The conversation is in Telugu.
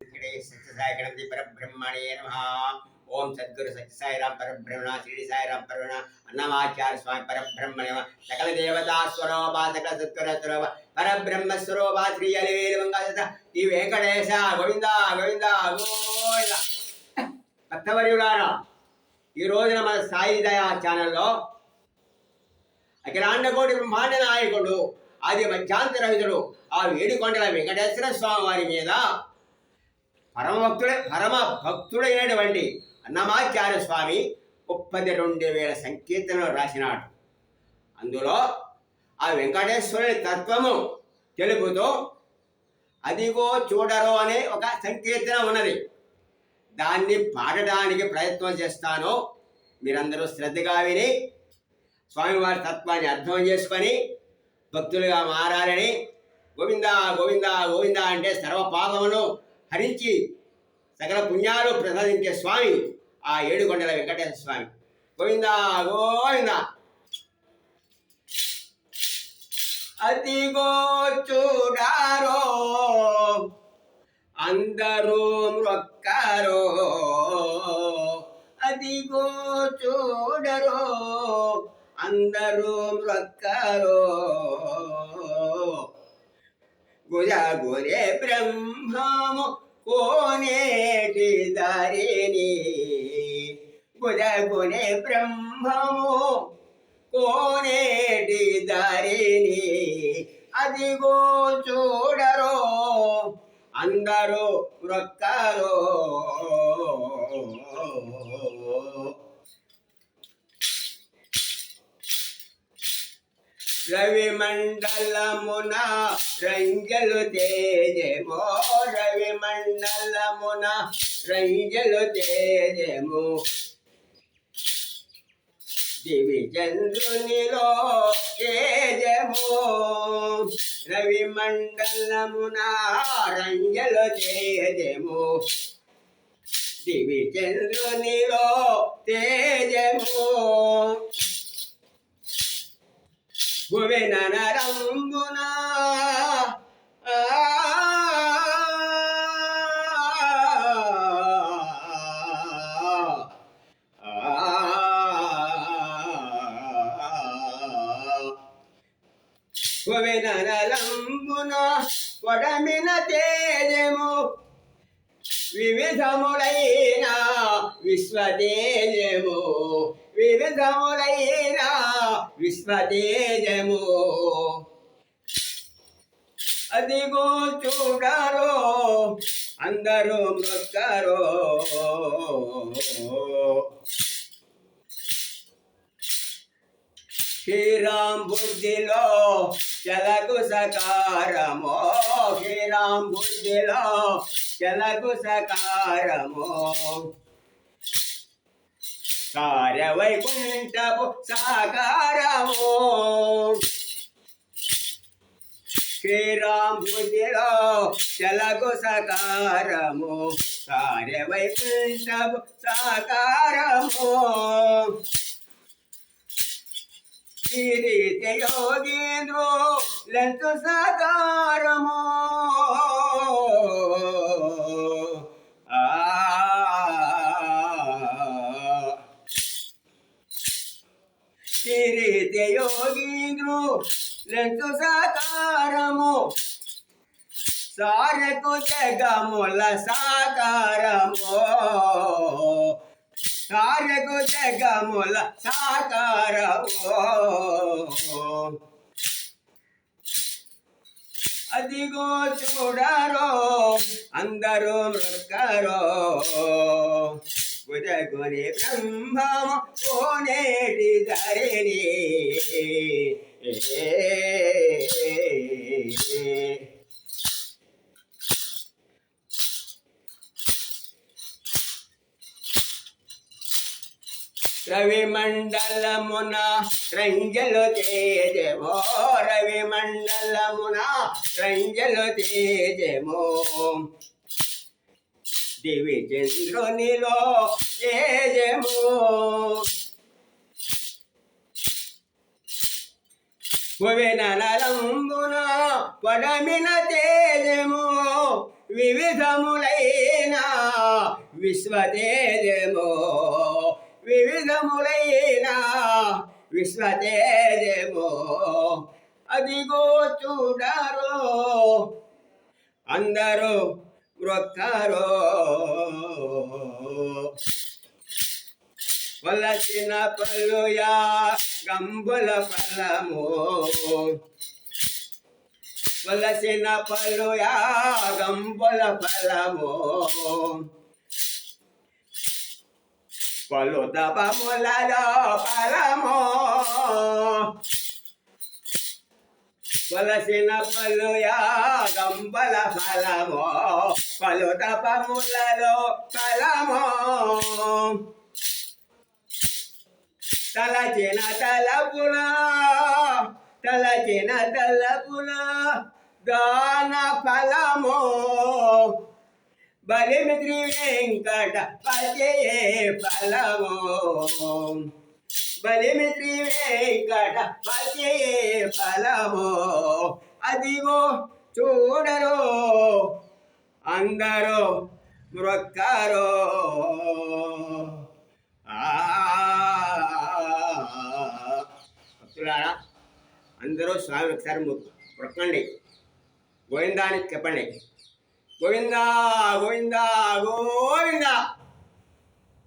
सत्यसाई गणपति परब्रह्मणे नमः। ओम सद्गुरु सत्य साई राम परब्रह्मण श्री साई राम परब्रह्मण अन्नमाचार्य स्वामी परब्रह्मणे नमः। सकल देवता स्वरूपा सकल सत्वर स्वरूप परब्रह्म स्वरूपा श्री अलिवेल मंगल ఈ వెంకటేశ గోవింద గోవింద గోవింద. భక్తవర్యులారా, ఈ రోజున మన సాయి దయా ఛానల్లో అఖిలాండకోటి బ్రహ్మాండ నాయకుడు ఆది మధ్యాంతరహితుడు ఆ ఏడుకొండల వెంకటేశ్వర స్వామి వారి మీద పరమ భక్తుడైనటువంటి అన్నమాచార్య స్వామి 32,000 సంకీర్తనలు రాసినాడు. అందులో ఆ వెంకటేశ్వరుని తత్వము తెలుపుతూ అదిగో చూడరు అనే ఒక సంకీర్తన ఉన్నది. దాన్ని పాడడానికి ప్రయత్నం చేస్తాను. మీరందరూ శ్రద్ధగా విని స్వామివారి తత్వాన్ని అర్థం చేసుకొని భక్తులుగా మారాలని. గోవింద గోవింద గోవింద అంటే సర్వపాపమును హరించి సకల పుణ్యాలు ప్రసాదించే స్వామి ఆ ఏడుకొండల వెంకటేశ్వర స్వామి. గోవింద గోవింద. అదిగో చూడారో అందరూ మొక్కరో, అదిగో చూడరో అందరూ మొక్కరో, గుజగురే బ్రహ్మము కోనేటి దారిని, గుజగునే బ్రహ్మము కోనేటి దారిని, అదిగో చూడరో అందరూ మొక్కరో. రవి మండలమున రంజలు తేజమో, రవి మండలమున రంజలు తేజము, దివి చంద్రునిలో తేజము, రవి మండలమున రంజలు తేజము, దివి చంద్రునిలో తేజము, భువన నరంబున భువన నరంబున వడమిన తేజము, వివిధములైన విశ్వతేజము, వివిధములైన విశ్వతేజము, అదిగో చూడరో అందరూ మొక్కరో. శ్రీరామ్ బుద్ధిలో చలకు సకారమో, శ్రీరామ్ బుద్ధిలో చలకు సకారమో, కార్యవైకుంఠపు సాకారమో, శ్రీరామ్ బుద్ధిలో చలకు సకారము, కార్యవైకుంఠపు సాకారము, ఈ రీతి యోగీంద్రు లెంతు సాకారము, ఈ రీతి యోగీంద్రు లెంతు సాకారము, సారకు జగముల సాకారము, సారకు జగముల సాకారము, అదిగో చూడరో అందరూ మొక్కరో, గుజగుని బ్రహ్మము కోనేటి ధరిని, రవి మండలమున రంజలు తేజమో, రవి మండలమున రంజలు తేజమో, దివి చంద్రునిలో తేజము, భువన నలంబున వడమిన తేజము, వివిధములైన విశ్వతేజమో వివిధములైన విశ్వతేజమో అదిగో చూడరో అందరూ మ్రొక్కరో వలసిన పలుయా గంబుల ఫలము వలసిన పలుయా గంబుల ఫలము పలు తపములలో ఫలము వలసిన పలుయా గంబల ఫలము పలు తపములలో ఫలము తలచిన తలపున దాన ఫలము బలిమి శ్రీ వెంకటపతి ఫలము బలిమి శ్రీ వెంకటపతి ఫలము అదిగో చూడరు అందరూ మ్రొక్కరు భక్తులారా అందరూ స్వామిని ఒకసారి మొక్కండి గోవిందానికి చెప్పండి గోవిందా గోవిందా గోవిందా